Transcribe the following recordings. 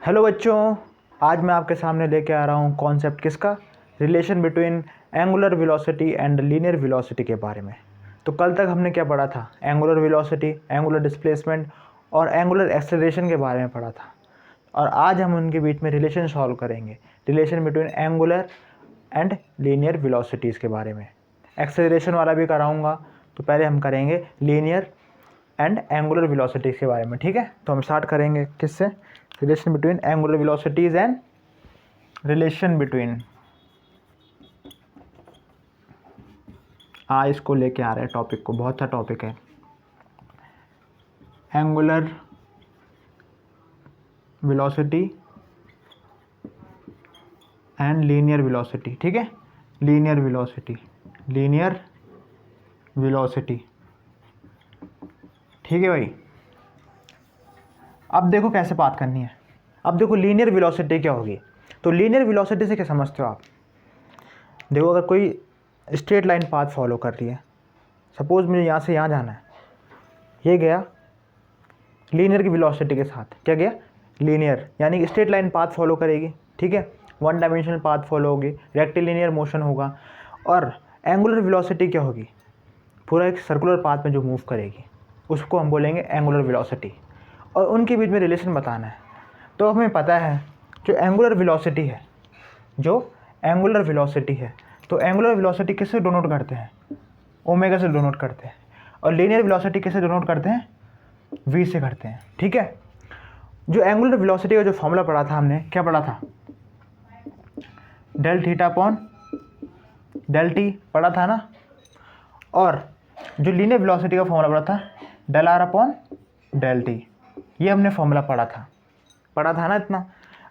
Hello बच्चों, आज मैं आपके सामने लेके आ रहा हूँ कॉन्सेप्ट किसका, relation between angular velocity and linear velocity के बारे में। तो कल तक हमने क्या पढ़ा था, एंगुलर वेलोसिटी, एंगुलर डिस्प्लेसमेंट और एंगुलर एक्सेलरेशन के बारे में पढ़ा था। और आज हम उनके बीच में रिलेशन सॉल्व करेंगे, relation between angular and linear velocities के बारे में। एक्सेलरेशन वाला भी कराऊँगा, तो पहले हम करेंगे लीनियर एंड एंगुलर वेलोसिटीज़ के बारे में। ठीक है, तो हम स्टार्ट करेंगे किससे, relation between angular velocities and relation between, इसको लेके आ रहे हैं टॉपिक को, बहुत सा टॉपिक है। Angular velocity and linear velocity. ठीक है, लीनियर वेलोसिटी, लीनियर वेलोसिटी। ठीक है भाई, अब देखो कैसे बात करनी है। अब देखो लीनियर वेलोसिटी क्या होगी। तो लीनियर वेलोसिटी से क्या समझते हो आप। देखो, अगर कोई स्ट्रेट लाइन पाथ फॉलो कर रही है, सपोज मुझे यहाँ से यहाँ जाना है, ये गया लीनियर की वेलोसिटी के साथ। क्या गया, लीनियर, यानी कि स्ट्रेट लाइन पाथ फॉलो करेगी। ठीक है, वन डायमेंशनल पाथ फॉलो होगी, रेक्टिलिनियर मोशन होगा। और एंगुलर वेलोसिटी क्या होगी, पूरा एक सर्कुलर पाथ में जो मूव करेगी, उसको हम बोलेंगे एंगुलर वेलोसिटी। और उनके बीच में रिलेशन बताना है। तो हमें पता है जो एंगुलर वेलोसिटी है, तो एंगुलर वेलोसिटी किससे डोनोट करते हैं, ओमेगा से डोनोट करते हैं। और लीनियर वेलोसिटी किससे डोनोट करते हैं, वी से करते हैं। ठीक है, जो एंगुलर वेलोसिटी का जो फॉर्मूला पढ़ा था हमने, क्या पढ़ा था, del theta upon del t पढ़ा था ना। और जो लीनियर वेलोसिटी का फॉर्मूला पढ़ा था, del r upon del t, ये हमने फॉर्मूला पढ़ा था ना इतना।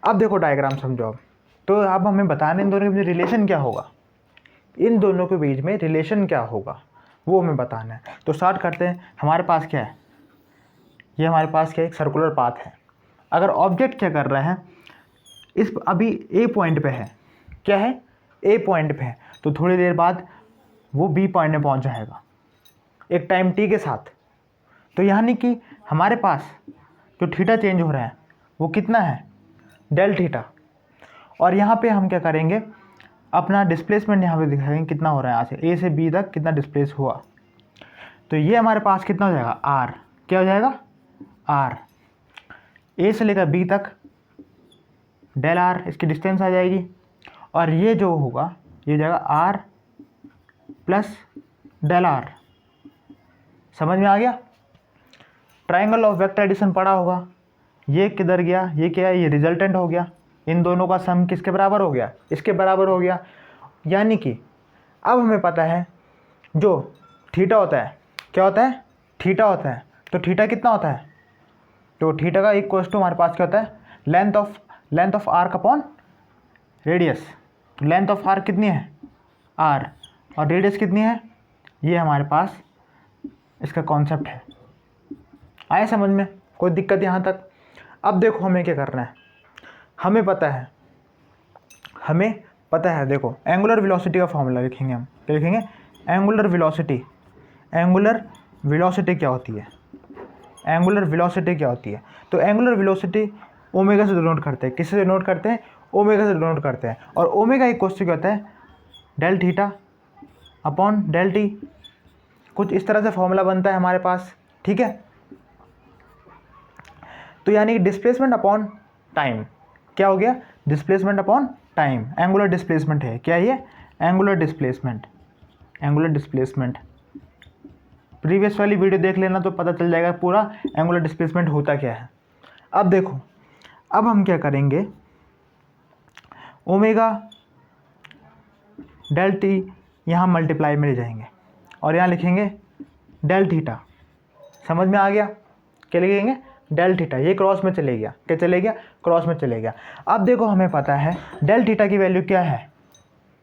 अब देखो डायग्राम समझो। तो अब हमें बताना इन दोनों के बीच रिलेशन क्या होगा, वो हमें बताना है। तो स्टार्ट करते हैं। हमारे पास क्या है, ये हमारे पास क्या है, एक सर्कुलर पाथ है। अगर ऑब्जेक्ट क्या कर रहा है, इस अभी ए पॉइंट पे है, क्या है, ए पॉइंट पे है, तो थोड़ी देर बाद वो बी पॉइंट में पहुंच जाएगा एक टाइम टी के साथ। तो यानी कि हमारे पास जो थीटा चेंज हो रहा है वो कितना है, डेल थीटा। और यहाँ पे हम क्या करेंगे, अपना डिस्प्लेसमेंट यहाँ पे दिखाएंगे कितना हो रहा है, यहाँ से ए से बी तक कितना डिस्प्लेस हुआ। तो ये हमारे पास कितना हो जाएगा, आर। क्या हो जाएगा, आर। ए से लेकर बी तक डेल आर, इसकी डिस्टेंस आ जाएगी। और ये जो होगा, ये हो जाएगा आर प्लस डेल आर। समझ में आ गया। ट्राइंगल ऑफ वेक्टर एडिशन पढ़ा होगा, ये किधर गया, ये क्या है, ये रिजल्टेंट हो गया। इन दोनों का सम किसके बराबर हो गया, इसके बराबर हो गया। यानी कि अब हमें पता है जो थीटा होता है, क्या होता है, थीटा होता है। तो थीटा कितना होता है, तो थीटा का इक्वल टू हमारे पास क्या होता है, length of arc upon radius. तो लेंथ ऑफ आर्क कितनी है, आर, और रेडियस कितनी है, ये हमारे पास इसका कॉन्सेप्ट है। आए समझ में, कोई दिक्कत यहाँ तक। अब देखो हमें क्या करना है, हमें पता है देखो, एंगुलर वेलोसिटी का फॉर्मूला लिखेंगे हम। क्या लिखेंगे, एंगुलर वेलोसिटी क्या होती है, एंगुलर वेलोसिटी क्या होती है। तो एंगुलर वेलोसिटी ओमेगा से डिनोट करते हैं, किससे डिनोट करते हैं, ओमेगा से डिनोट करते हैं। और ओमेगा इक्वल टू क्या होता है, del theta upon del t. कुछ इस तरह से फॉर्मूला बनता है हमारे पास। ठीक है, तो यानी कि डिस्प्लेसमेंट अपॉन टाइम, क्या हो गया, displacement upon time, angular displacement है। क्या ये, एंगुलर डिस्प्लेसमेंट। प्रीवियस वाली वीडियो देख लेना तो पता चल जाएगा पूरा एंगुलर डिस्प्लेसमेंट होता क्या है। अब देखो, अब हम क्या करेंगे, ओमेगा डेल टी यहाँ मल्टीप्लाई में ले जाएंगे और यहाँ लिखेंगे डेल थीटा। समझ में आ गया, क्या लिखेंगे, डेल थीटा। ये क्रॉस में चले गया, क्या चले गया, क्रॉस में चले गया। अब देखो हमें पता है डेल थीटा की वैल्यू क्या है,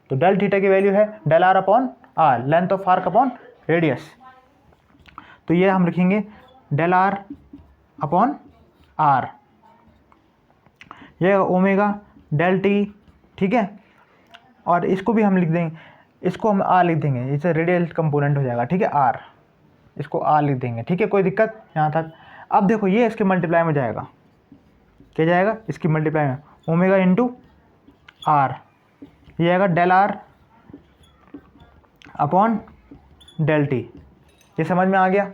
तो डेल थीटा की वैल्यू है del r upon r, length of arc upon radius. तो ये हम लिखेंगे डेल आर अपॉन आर, ये ओमेगा डेल टी। ठीक है, और इसको भी हम लिख देंगे, इसको हम आर लिख देंगे, इसे रेडियल कंपोनेंट हो जाएगा। ठीक है, आर, इसको आर लिख देंगे। ठीक है, कोई दिक्कत यहाँ तक। अब देखो ये इसके मल्टीप्लाई में जाएगा, क्या जाएगा, इसकी मल्टीप्लाई में ओमेगा इंटू आर, ये आएगा del r upon del t. ये समझ में आ गया।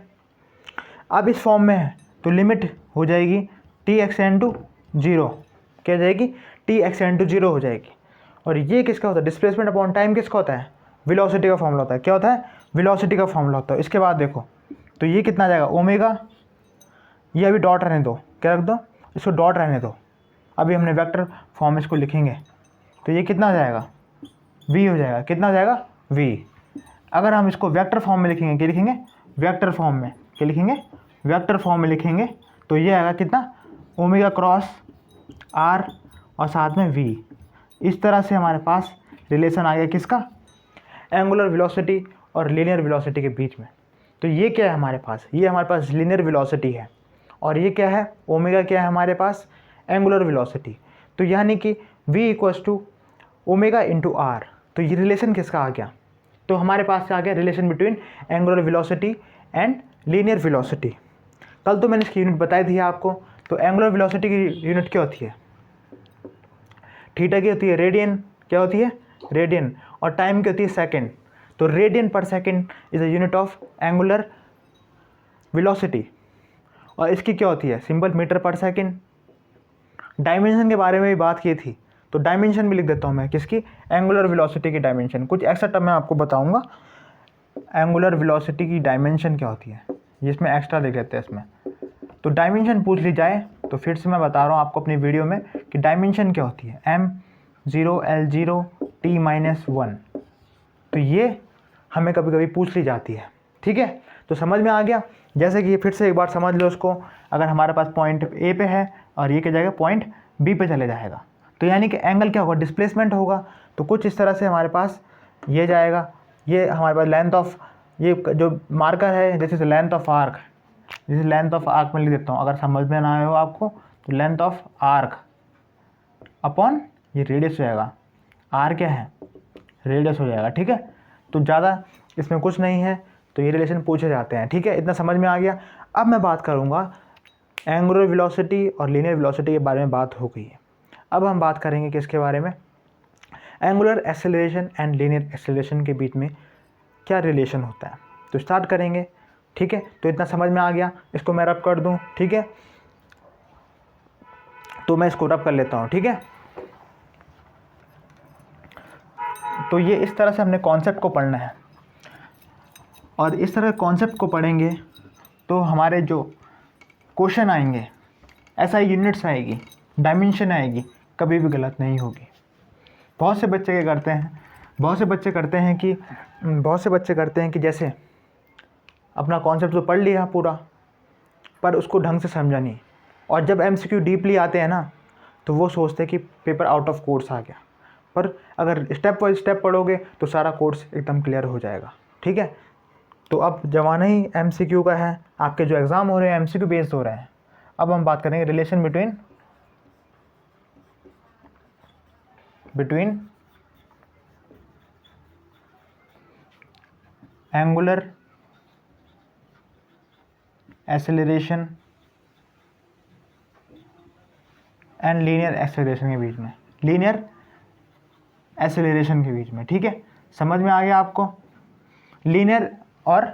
अब इस फॉर्म में है तो लिमिट हो जाएगी t x n to zero, क्या हो जाएगी, t x n to zero हो जाएगी। और ये किसका होता है, डिस्प्लेसमेंट अपॉन टाइम किसका होता है, वेलोसिटी का फॉर्मूला होता है। क्या होता है, वेलोसिटी का फॉर्मूला होता है। इसके बाद देखो तो ये कितना आ जाएगा ओमेगा, ये अभी डॉट रहने दो, क्या रख दो, इसको डॉट रहने दो, अभी हमने वेक्टर फॉर्म में इसको लिखेंगे तो ये कितना हो जाएगा, v हो जाएगा। कितना हो जाएगा, v। अगर हम इसको वेक्टर फॉर्म में लिखेंगे, क्या लिखेंगे, वेक्टर फॉर्म में, क्या लिखेंगे, वेक्टर फॉर्म में लिखेंगे तो ये आएगा कितना, ओमेगा क्रॉस r और साथ में v। इस तरह से हमारे पास रिलेशन आ गया किसका, एंगुलर वेलोसिटी और लीनियर वेलोसिटी के बीच में। तो ये क्या है हमारे पास, ये हमारे पास लीनियर वेलोसिटी है और ये क्या है, ओमेगा क्या है हमारे पास, एंगुलर वेलोसिटी। तो यानी कि v equals to omega into r. तो ये रिलेशन किसका आ गया, तो हमारे पास आ गया relation between angular velocity and linear velocity. कल तो मैंने इसकी यूनिट बताई थी आपको। तो एंगुलर वेलोसिटी की यूनिट क्या होती है, थीटा की होती है रेडियन, क्या होती है, रेडियन, और टाइम की होती है सेकंड। तो रेडियन पर second is a unit of angular velocity और इसकी क्या होती है, सिंपल मीटर पर सेकंड। डायमेंशन के बारे में भी बात की थी तो डायमेंशन भी लिख देता हूँ मैं, किसकी, एंगुलर वेलोसिटी की डायमेंशन। कुछ एक्स्ट्रा टर्म मैं आपको बताऊँगा, एंगुलर वेलोसिटी की डायमेंशन क्या होती है, जिसमें एक्स्ट्रा लिख लेते हैं इसमें। तो डायमेंशन पूछ ली जाए तो फिर से मैं बता रहा हूँ आपको अपनी वीडियो में कि डायमेंशन क्या होती है, m0 L0 t-1। तो ये हमें कभी कभी पूछ ली जाती है, ठीक है। तो समझ में आ गया। जैसे कि ये फिर से एक बार समझ लो इसको, अगर हमारे पास पॉइंट ए पे है और ये क्या जाएगा, पॉइंट बी पे चले जाएगा, तो यानी कि एंगल क्या होगा, डिस्प्लेसमेंट होगा। तो कुछ इस तरह से हमारे पास ये जाएगा, ये हमारे पास लेंथ ऑफ, ये जो मार्कर है जैसे लेंथ ऑफ आर्क, जैसे लेंथ ऑफ आर्क में लिख देता हूँ, अगर समझ में ना आए हो आपको तो लेंथ ऑफ आर्क अपॉन ये रेडियस हो जाएगा, आर क्या है, रेडियस हो जाएगा, ठीक है। तो ज़्यादा इसमें कुछ नहीं है, तो ये रिलेशन पूछे जाते हैं, ठीक है। इतना समझ में आ गया। अब मैं बात करूँगा एंगुलर वेलोसिटी और लीनियर वेलोसिटी के बारे में बात हो गई है। अब हम बात करेंगे किसके बारे में, angular acceleration and linear acceleration के बीच में क्या रिलेशन होता है। तो स्टार्ट करेंगे, ठीक है। तो इतना समझ में आ गया, इसको मैं रब कर दूं, ठीक है। तो मैं इसको रब कर लेता हूं, ठीक है। तो ये इस तरह से हमने कॉन्सेप्ट को पढ़ना है और इस तरह कॉन्सेप्ट को पढ़ेंगे तो हमारे जो क्वेश्चन आएंगे, ऐसा यूनिट्स आएगी, डायमेंशन आएगी, कभी भी गलत नहीं होगी। बहुत से बच्चे क्या करते हैं, बहुत से बच्चे करते हैं कि जैसे अपना कॉन्सेप्ट तो पढ़ लिया पूरा पर उसको ढंग से समझा नहीं, और जब MCQ डीपली आते हैं ना तो वो सोचते हैं कि पेपर आउट ऑफ कोर्स आ गया। पर अगर स्टेप बाय स्टेप पढ़ोगे तो सारा कोर्स एकदम क्लियर हो जाएगा, ठीक है। तो अब ज़माना ही MCQ का है, आपके जो एग्ज़ाम हो रहे हैं MCQ बेस्ड हो रहे हैं। अब हम बात करेंगे relation between angular acceleration and linear acceleration के बीच में, लीनियर एक्सेलरेशन के बीच में, ठीक है। समझ में आ गया आपको, लीनियर और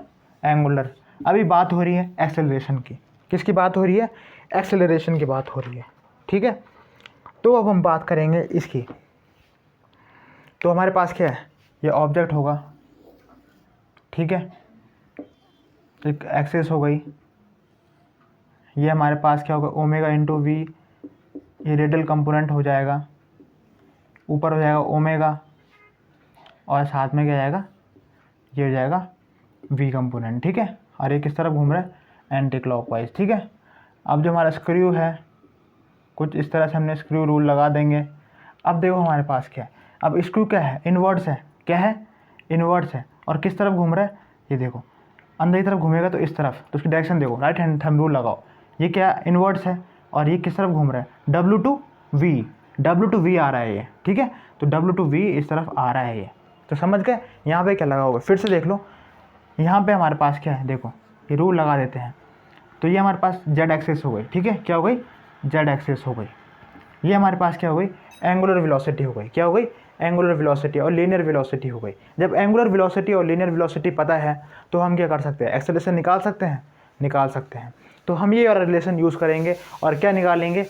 एंगुलर। अभी बात हो रही है एक्सेलरेशन की, किसकी बात हो रही है, एक्सेलरेशन की बात हो रही है, ठीक है। तो अब हम बात करेंगे इसकी। तो हमारे पास क्या है, ये ऑब्जेक्ट होगा, ठीक है, एक एक्सेस हो गई, ये हमारे पास क्या होगा, ओमेगा इंटू वी, ये रेडियल कंपोनेंट हो जाएगा, ऊपर हो जाएगा ओमेगा और साथ में क्या जाएगा, ये हो जाएगा वी कंपोनेंट, ठीक है। और ये किस तरफ घूम रहा है, एंटी क्लॉकवाइज, ठीक है। अब जो हमारा स्क्रू है, कुछ इस तरह से हमने स्क्रू रूल लगा देंगे। अब देखो हमारे पास क्या है, अब स्क्रू क्या है, इनवर्ड्स है, क्या है, इनवर्ड्स है, और किस तरफ घूम रहा है, ये देखो अंदर की तरफ घूमेगा तो इस तरफ, तो उसकी डायरेक्शन देखो, राइट हैंड थंब रूल लगाओ। ये क्या इनवर्ड्स है और ये किस तरफ घूम रहा है, W to V आ रहा है ये, ठीक है। तो W to V इस तरफ आ रहा है ये, तो समझ गए। यहाँ पे क्या लगा होगा, फिर से देख लो, यहाँ पे हमारे पास क्या है, देखो ये रूल लगा देते हैं। तो ये हमारे पास Z एक्सेस हो गई, ठीक है, क्या हो गई, Z एक्सेस हो गई, ये हमारे पास क्या हो गई, एंगुलर वेलोसिटी हो गई। क्या हो गई, एंगुलर वेलोसिटी और लीनियर वेलोसिटी हो गई। जब एंगुलर वेलोसिटी और लीनियर वेलोसिटी पता है तो हम क्या कर सकते हैं, एक्सेलरेशन निकाल सकते हैं, निकाल सकते हैं। तो हम ये वाला रिलेशन यूज़ करेंगे और क्या निकालेंगे,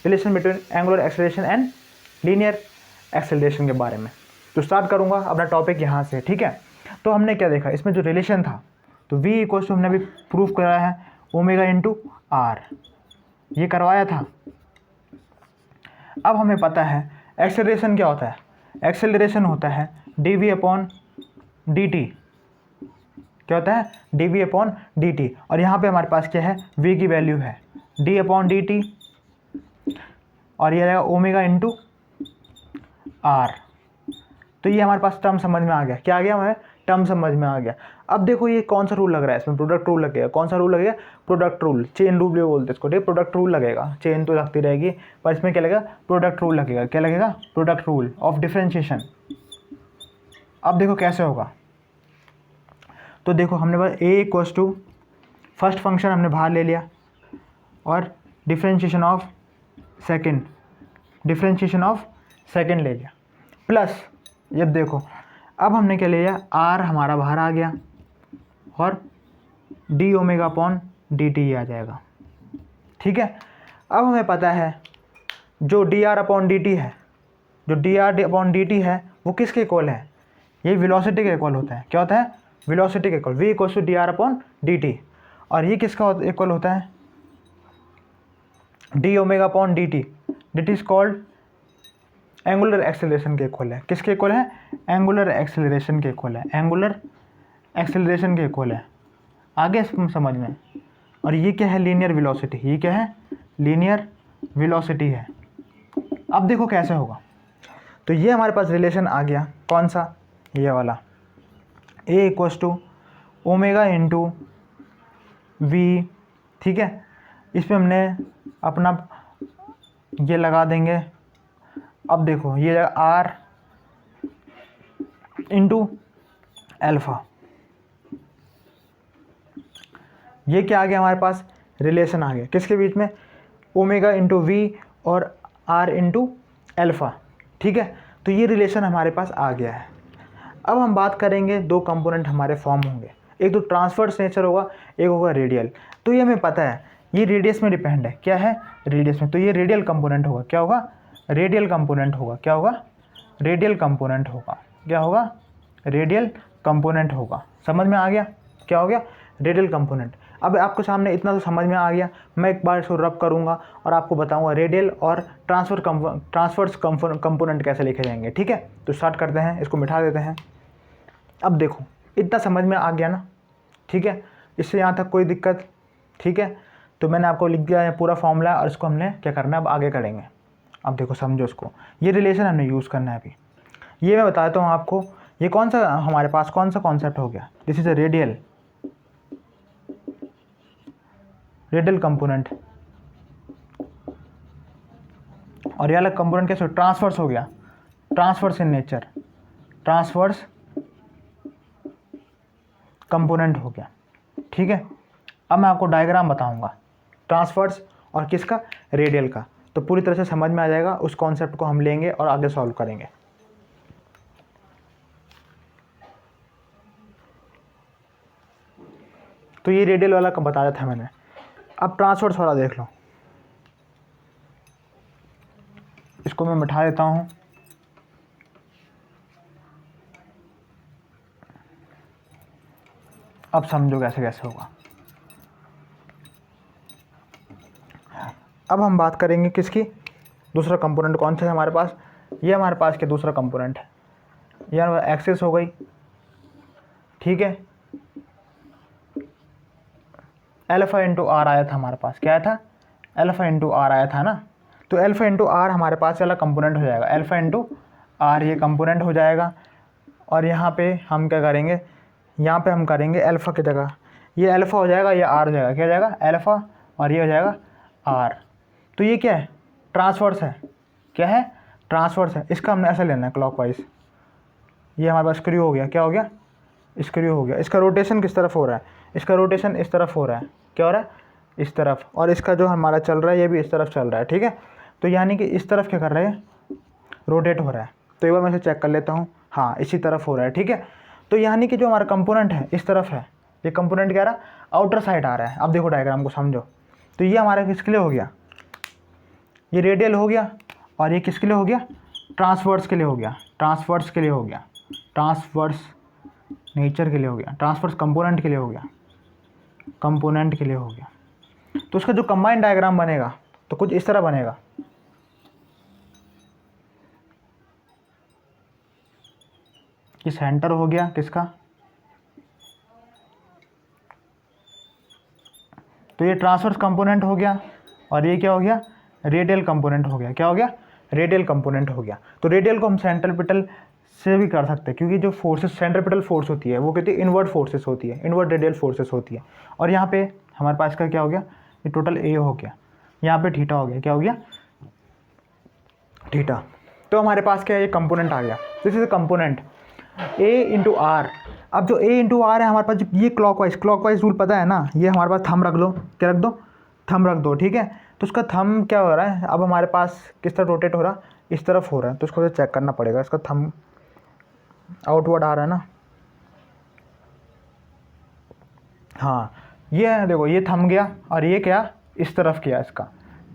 relation between angular acceleration and linear acceleration के बारे में। तो स्टार्ट करूँगा अपना टॉपिक यहाँ से, ठीक है। तो हमने क्या देखा, इसमें जो रिलेशन था, तो v इक्वल टू हमने अभी प्रूफ कराया है ओमेगा इंटू आर, ये करवाया था। अब हमें पता है एक्सेलरेशन क्या होता है, एक्सेलरेशन होता है dv अपॉन dt। क्या होता है, dv अपॉन dt। और यहाँ पे हमारे पास क्या है, v की वैल्यू है d अपॉन dt और ये आएगा ओमेगा इंटू आर। तो ये हमारे पास टर्म समझ में आ गया। क्या आ गया, हमें टर्म समझ में आ गया। अब देखो ये कौन सा रूल लग रहा है, इसमें प्रोडक्ट रूल लगेगा। कौन सा रूल लगेगा, प्रोडक्ट रूल, चेन रूल भी बोलते हैं इसको। ठीक, प्रोडक्ट रूल लगेगा, चेन तो लगती रहेगी पर इसमें क्या लगेगा, प्रोडक्ट रूल लगेगा। क्या लगेगा, प्रोडक्ट रूल ऑफ डिफरेंशिएशन। अब देखो कैसे होगा, तो देखो हमने बस a equals to first function हमने बाहर ले लिया और differentiation of second, differentiation of second ले लिया, प्लस जब देखो अब हमने क्या ले लिया, r हमारा बाहर आ गया और d omega upon D T आ जाएगा। ठीक है, अब हमें पता है जो dr अपॉन डी टी है, जो dr अपॉन डी टी है वो किसके इक्वल है, ये वेलोसिटी के इक्वल होता है। क्या होता है, वेलोसिटी के equal, v equal to dr upon D T. और ये किसका इक्वल होता है, d omega upon D T. डिट इज कॉल्ड एंगुलर एक्सेलरेशन के इक्वल है। किसके इक्वल है, एंगुलर एक्सेलरेशन के इक्वल है, एंगुलर एक्सेलरेशन के इक्वल है। आगे समझ में। और ये क्या है, लीनियर वेलोसिटी। ये क्या है, लीनियर वेलोसिटी है। अब देखो कैसे होगा, तो ये हमारे पास रिलेशन आ गया, कौन सा, ये वाला, a equals to omega into v. ठीक है, इसमें हमने अपना ये लगा देंगे। अब देखो ये r इंटू एल्फ़ा, ये क्या आ गया हमारे पास, रिलेशन आ गया किसके बीच में, ओमेगा इंटू वी और r इंटू एल्फ़ा। ठीक है, तो ये रिलेशन हमारे पास आ गया है। अब हम बात करेंगे, दो कंपोनेंट हमारे फॉर्म होंगे, एक तो ट्रांसवर्स नेचर होगा, एक होगा रेडियल। तो ये हमें पता है ये रेडियस में डिपेंड है। क्या है, रेडियस में, तो ये रेडियल कंपोनेंट होगा। क्या होगा, रेडियल कंपोनेंट होगा। क्या होगा, रेडियल कंपोनेंट होगा। क्या होगा, रेडियल कंपोनेंट होगा। समझ में आ गया, क्या हो गया, रेडियल कंपोनेंट। अब आपको सामने इतना तो समझ में आ गया, मैं एक बार इसको रब करूँगा और आपको बताऊँगा रेडियल और ट्रांसवर्स कंपोनेंट कैसे लिखे जाएंगे। ठीक है, तो स्टार्ट करते हैं, इसको मिटा देते हैं। अब देखो इतना समझ में आ गया ना, ठीक है, इससे यहाँ तक कोई दिक्कत। ठीक है, तो मैंने आपको लिख दिया है पूरा फॉर्मूला और इसको हमने क्या करना है, अब आगे करेंगे। अब देखो समझो इसको, ये रिलेशन हमने यूज़ करना है अभी। ये मैं बताता हूँ आपको, ये कौन सा हमारे पास कौन सा कॉन्सेप्ट हो गया, this is a radial component. और ये अलग कंपोनेंट कैसे, ट्रांसवर्स हो गया, transverse in nature, transverse component हो गया। ठीक है, अब मैं आपको डायग्राम बताऊंगा ट्रांसवर्स और किसका, रेडियल का, तो पूरी तरह से समझ में आ जाएगा। उस कॉन्सेप्ट को हम लेंगे और आगे सॉल्व करेंगे। तो ये रेडियल वाला का बताया था मैंने। अब ट्रांसवर्स वाला देख लो, इसको मैं मिटा देता हूँ। अब समझो कैसे कैसे होगा। अब हम बात करेंगे किसकी, दूसरा कंपोनेंट कौन सा है हमारे पास, ये हमारे पास के दूसरा कंपोनेंट है, यह एक्सिस हो गई। ठीक है, एल्फा इंटू आर आया था हमारे पास, क्या आया था, एल्फा इंटू आर आया था ना। तो एल्फा इंटू आर हमारे पास वाला कंपोनेंट हो जाएगा, एल्फा इंटू आर ये कंपोनेंट हो जाएगा। और यहाँ पे हम क्या करेंगे, यहाँ पे हम करेंगे एल्फा की जगह ये एल्फा हो जाएगा, ये आर हो जाएगा, क्या हो जाएगा, एल्फा, और ये हो जाएगा आर। तो ये क्या है, ट्रांसवर्स है। क्या है, ट्रांसवर्स है। इसका हमने ऐसा लेना है क्लॉकवाइज। ये हमारे पास स्क्रू हो गया, क्या हो गया, स्क्रू हो गया। इसका रोटेशन किस तरफ हो रहा है, इसका रोटेशन इस तरफ हो रहा है। क्या हो रहा है, इस तरफ। और इसका जो हमारा चल रहा है ये भी इस तरफ चल रहा है। ठीक है, तो यानी कि इस तरफ क्या कर रहा है, रोटेट हो रहा है। तो एक बार मैं इसे चेक कर लेता हूँ, हाँ इसी तरफ हो रहा है, ठीक है। तो यानी कि जो हमारा कंपोनेंट है इस तरफ है, ये कंपोनेंट क्या रहा, आउटर साइड आ रहा है। अब देखो डायग्राम को समझो, तो ये हमारा किसके लिए हो गया, ये रेडियल हो गया, और ये किसके लिए हो गया, ट्रांसवर्स के लिए हो गया, ट्रांसवर्स के लिए हो गया, ट्रांसवर्स नेचर के लिए हो गया, ट्रांसवर्स कंपोनेंट के लिए हो गया, कंपोनेंट के लिए हो गया। तो उसका जो कंबाइंड डायग्राम बनेगा तो कुछ इस तरह बनेगा। ये सेंटर हो गया किसका, तो ये ट्रांसवर्स कंपोनेंट हो गया, और ये क्या हो गया, रेडियल कंपोनेंट हो गया। क्या हो गया, रेडियल कंपोनेंट हो गया। तो रेडियल को हम सेंट्रीपिटल से भी कर सकते हैं, क्योंकि जो फोर्सेस सेंट्रीपिटल फोर्स होती है वो कहती है इनवर्ड फोर्सेस होती है, इनवर्ड रेडियल फोर्सेस होती है। और यहाँ पे हमारे पास का क्या हो गया, ये टोटल ए हो गया, यहाँ पे थीटा हो गया, क्या हो गया, थीटा। तो हमारे पास क्या है, ये कंपोनेंट आ गया। This is component a into r. अब जो ए इंटू आर है हमारे पास, ये क्लॉकवाइज रूल पता है ना, ये हमारे पास थंब रख लो, क्या रख दो, थंब रख दो, ठीक है। तो उसका थंब क्या हो रहा है, अब हमारे पास किस तरफ रोटेट हो रहा है, इस तरफ हो रहा है। तो उसको चेक करना पड़ेगा, इसका थंब आउटवर्ड आ रहा है ना, हाँ ये है, देखो ये थंब गया, और ये क्या इस तरफ किया, इसका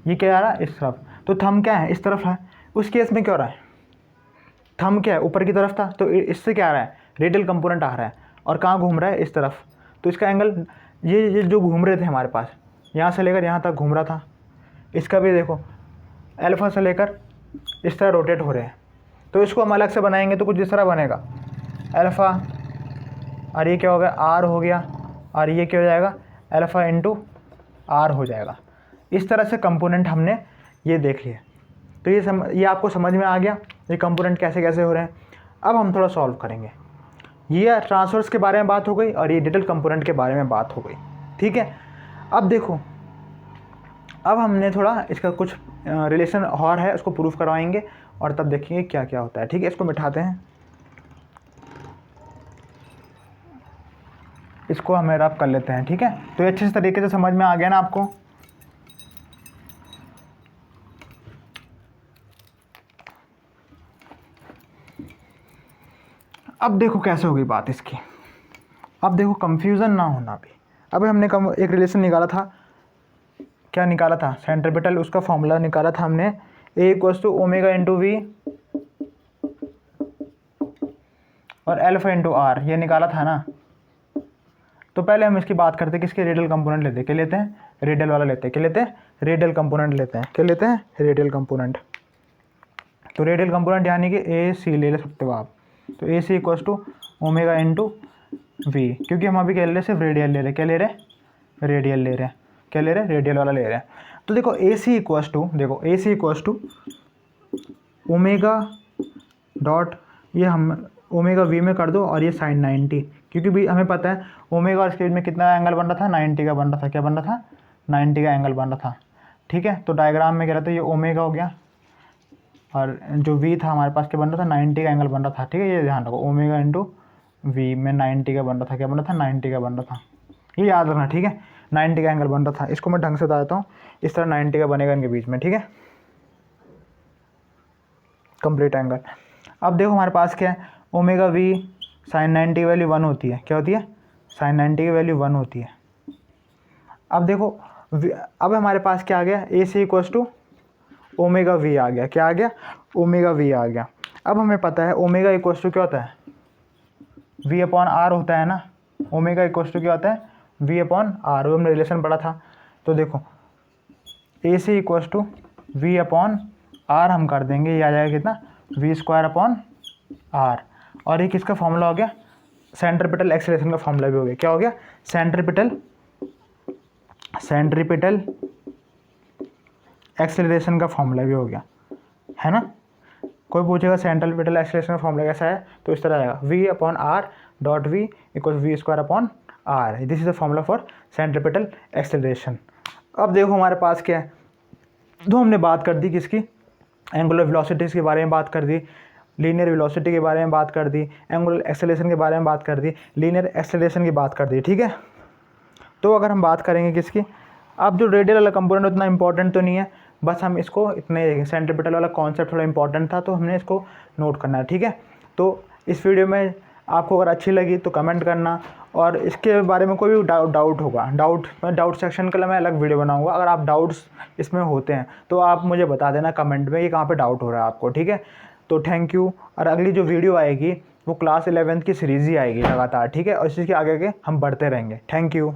ये क्या आ रहा है इस तरफ। तो थंब क्या है, इस तरफ है। उस केस में क्या हो रहा है, थंब क्या है ऊपर की तरफ था, तो इससे क्या आ रहा है, रेडियल कंपोनेंट आ रहा है, और कहाँ घूम रहा है, इस तरफ। तो इसका एंगल, ये जो घूम रहे थे हमारे पास, यहाँ से लेकर यहाँ तक घूम रहा था, इसका भी देखो अल्फा से लेकर इस तरह रोटेट हो रहे हैं। तो इसको हम अलग से बनाएंगे तो कुछ इस तरह बनेगा, अल्फ़ा, और ये क्या हो गया, आर हो गया, और ये क्या हो जाएगा, अल्फ़ा इंटू आर हो जाएगा। इस तरह से कंपोनेंट हमने ये देख लिए। तो ये आपको समझ में आ गया, ये कंपोनेंट कैसे कैसे हो रहे हैं। अब हम थोड़ा सॉल्व करेंगे। ये ट्रांसवर्स के बारे में बात हो गई, और ये डिटेल कंपोनेंट के बारे में बात हो गई, ठीक है। अब देखो, अब हमने थोड़ा इसका कुछ रिलेशन और है, उसको प्रूफ करवाएंगे, और तब देखेंगे क्या क्या होता है, ठीक है। इसको मिटाते हैं, इसको हम रब कर लेते हैं, ठीक है। तो ये अच्छे से तरीके से समझ में आ गया ना आपको। अब देखो कैसे होगी बात इसकी, अब देखो कंफ्यूजन ना होना भी। अब हमने एक रिलेशन निकाला था, क्या निकाला था, सेंट्रीपिटल, उसका फॉर्मूला निकाला था हमने, A equals to omega into V और अल्फा इंटू आर, ये निकाला था ना। तो पहले हम इसकी बात करते हैं, किसके रेडियल कंपोनेंट लेते हैं, क्या लेते हैं, रेडियल वाला लेते हैं, क्या लेते हैं, रेडियल कंपोनेंट लेते हैं, क्या लेते हैं, रेडियल कंपोनेंट। तो रेडियल कंपोनेंट यानी कि ए सी ले सकते हो आप। तो A C equals to omega into V, क्योंकि हम अभी क्या ले रहे हैं, सिर्फ रेडियल ले रहे हैं, क्या ले रहे हैं, रेडियल ले रहे हैं, क्या ले रहे हैं, रेडियल वाला ले रहे हैं। तो देखो ए सी इक्वल्स टू, देखो A C equals to omega dot, ये हम ओमेगा वी में कर दो, और ये साइन 90, क्योंकि भी हमें पता है ओमेगा और इसके बीच में कितना एंगल बन रहा था, 90 का बन रहा था, क्या बन रहा था, 90 का एंगल बन रहा था, ठीक है। तो डायग्राम में क्या रहता है, ये ओमेगा हो गया, और जो वी था हमारे पास क्या बन रहा था, 90 का एंगल बन रहा था, ठीक है। ये ध्यान रखो, ओमेगा इंटू वी में 90 का बन रहा था, क्या बन रहा था, 90 का बन रहा था, ये याद रखना, ठीक है। 90 का एंगल बन रहा था, इसको मैं ढंग से बता देता हूँ, इस तरह 90 का बनेगा इनके बीच में, ठीक है, कंप्लीट एंगल। अब देखो हमारे पास क्या है, ओमेगा वी साइन 90 की वैल्यू 1 होती है, क्या होती है, साइन 90 की वैल्यू 1 होती है। अब देखो अब हमारे पास क्या आ गया, ए C equals to omega we आ गया, क्या आ गया, ओमेगा वी आ गया। अब हमें पता है ओमेगा इक्वल्स टू क्या होता है, वी अपॉन आर होता है ना। ओमेगा इक्वल्स टू क्या होता है, वी अपॉन आर, वो हमने रिलेशन पढ़ा था। तो देखो A C equals to V upon R हम कर देंगे, ये आ जाएगा कितना, वी स्क्वायर अपॉन आर। और ये किसका फॉर्मूला हो गया, सेंट्रीपिटल एक्सेलरेशन का फॉर्मूला भी हो गया, क्या हो गया, सेंट्रीपिटल एक्सेलरेशन का फॉर्मूला भी हो गया, है ना। कोई पूछेगा सेंट्रीपिटल एक्सेलरेशन का फॉर्मूला कैसा है, तो इस तरह आएगा, v upon r dot v equal v square upon r, this is the formula for centripetal acceleration. अब देखो हमारे पास क्या है, तो हमने बात कर दी किसकी, एंगुलर वेलोसिटीज़ के बारे में बात कर दी, लीनियर वेलोसिटी के बारे में बात कर दी, एंगुलर एक्सेलरेशन के बारे में बात कर दी, लीनियर एक्सेलरेशन की बात कर दी, ठीक है। तो अगर हम बात करेंगे किसकी, अब जो रेडियल वाला कंपोनेंट उतना इंपॉर्टेंट तो नहीं है, बस हम इसको इतने सेंट्रीपिटल वाला कॉन्सेप्ट थोड़ा इंपॉर्टेंट था तो हमने इसको नोट करना है, ठीक है। तो इस वीडियो में आपको अगर अच्छी लगी तो कमेंट करना, और इसके बारे में कोई भी डाउट होगा, मैं डाउट सेक्शन के लिए मैं अलग वीडियो बनाऊंगा। अगर आप डाउट्स इसमें होते हैं तो आप मुझे बता देना कमेंट में कि कहाँ पे डाउट हो रहा है आपको, ठीक है। तो थैंक यू। और अगली जो वीडियो आएगी वो क्लास 11th की सीरीज़ ही आएगी लगातार, ठीक है, और इसी के आगे हम बढ़ते रहेंगे। Thank you.